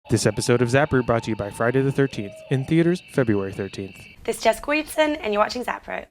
This episode of ZapRoot brought to you by Friday the 13th, in theaters February 13th. This is Jessica Williamson, and you're watching ZapRoot.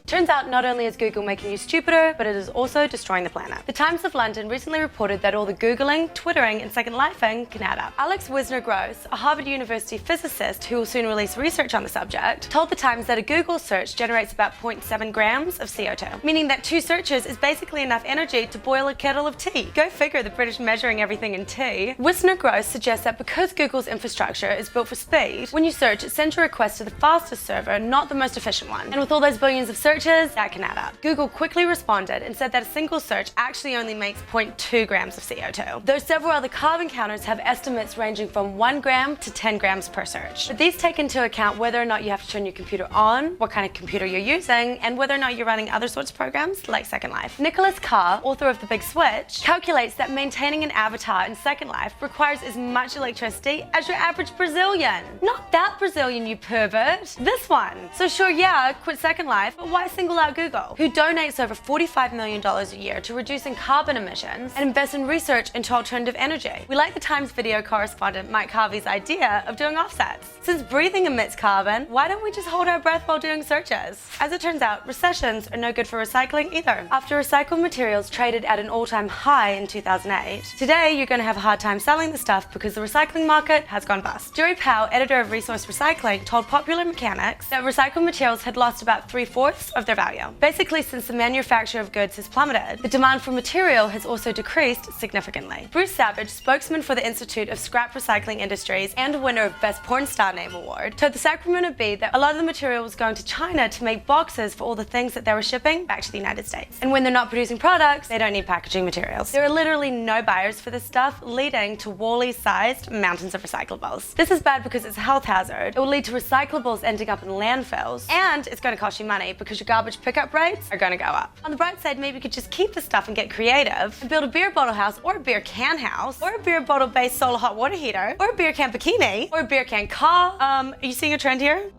Turns out not only is Google making you stupider, but it is also destroying the planet. The Times of London recently reported that all the Googling, Twittering, and Second Lifing can add up. Alex Wisner-Gross, a Harvard University physicist who will soon release research on the subject, told the Times that a Google search generates about 0.7 grams of CO2, meaning that 2 searches is basically enough energy to boil a kettle of tea. Go figure, the British measuring everything in tea. Wisner-Gross suggests that because Google's infrastructure is built for speed, when you search, it sends your request to the fastest server, not the most efficient one. And with all those billions of searches, that can add up. Google quickly responded and said that a single search actually only makes 0.2 grams of CO2, though several other carbon counters have estimates ranging from 1 gram to 10 grams per search. But these take into account whether or not you have to turn your computer on, what kind of computer you're using, and whether or not you're running other sorts of programs like Second Life. Nicholas Carr, author of The Big Switch, calculates that maintaining an avatar in Second Life requires as much electricity as your average Brazilian. Not that Brazilian, you pervert. This one. So sure, yeah, quit Second Life, but why single out Google, who donates over $45 million a year to reducing carbon emissions and invest in research into alternative energy? We like the Times video correspondent Mike Harvey's idea of doing offsets. Since breathing emits carbon, why don't we just hold our breath while doing searches? As it turns out, recessions are no good for recycling either. After recycled materials traded at an all-time high in 2008, today you're going to have a hard time selling the stuff because the recycling market has gone bust. Jerry Powell, editor of Resource Recycling, told Popular Mechanics that recycled materials had lost about 3/4 of their value. Basically, since the manufacture of goods has plummeted, the demand for material has also decreased significantly. Bruce Savage, spokesman for the Institute of Scrap Recycling Industries and winner of Best Porn Star Name Award, told the Sacramento Bee that a lot of the material was going to China to make boxes for all the things that they were shipping back to the United States. And when they're not producing products, they don't need packaging materials. There are literally no buyers for this stuff, leading to Wall-E-sized mountains of recyclables. This is bad because it's a health hazard. It will lead to recyclables ending up in landfills, and it's going to cost you money because your garbage pickup rates are going to go up. On the bright side, maybe you could just keep the stuff and get creative and build a beer bottle house, or a beer can house, or a beer bottle based solar hot water heater, or a beer can bikini, or a beer can car. Are you seeing a trend here?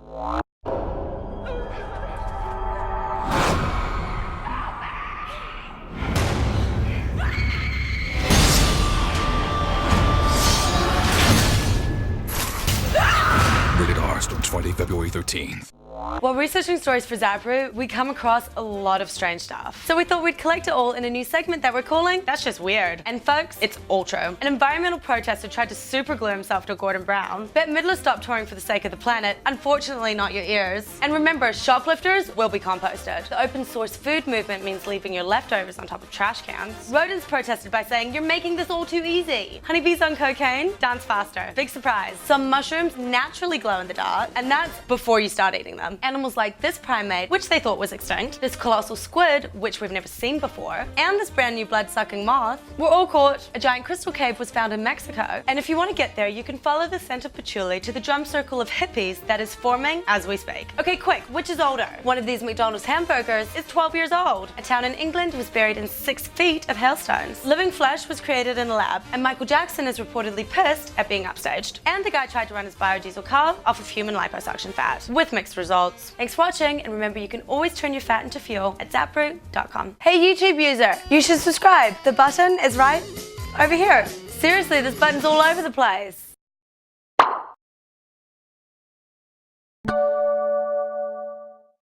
Rated R starts Friday, February 13th. While researching stories for ZapRoot, we come across a lot of strange stuff. So we thought we'd collect it all in a new segment that we're calling That's Just Weird. And folks, it's all true. An environmental protester tried to superglue himself to Gordon Brown. Bette Midler stopped touring for the sake of the planet. Unfortunately, not your ears. And remember, shoplifters will be composted. The open source food movement means leaving your leftovers on top of trash cans. Rodents protested by saying, "You're making this all too easy." Honeybees on cocaine dance faster. Big surprise. Some mushrooms naturally glow in the dark, and that's before you start eating them. Animals like this primate, which they thought was extinct, this colossal squid, which we've never seen before, and this brand new blood-sucking moth were all caught. A giant crystal cave was found in Mexico, and if you want to get there, you can follow the scent of patchouli to the drum circle of hippies that is forming as we speak. Okay, quick, which is older? One of these McDonald's hamburgers is 12 years old. A town in England was buried in 6 feet of hailstones. Living flesh was created in a lab, and Michael Jackson is reportedly pissed at being upstaged. And the guy tried to run his biodiesel car off of human liposuction fat, with mixed results. Thanks for watching, and remember you can always turn your fat into fuel at ZapRoot.com. Hey YouTube user, you should subscribe. The button is right over here. Seriously, this button's all over the place.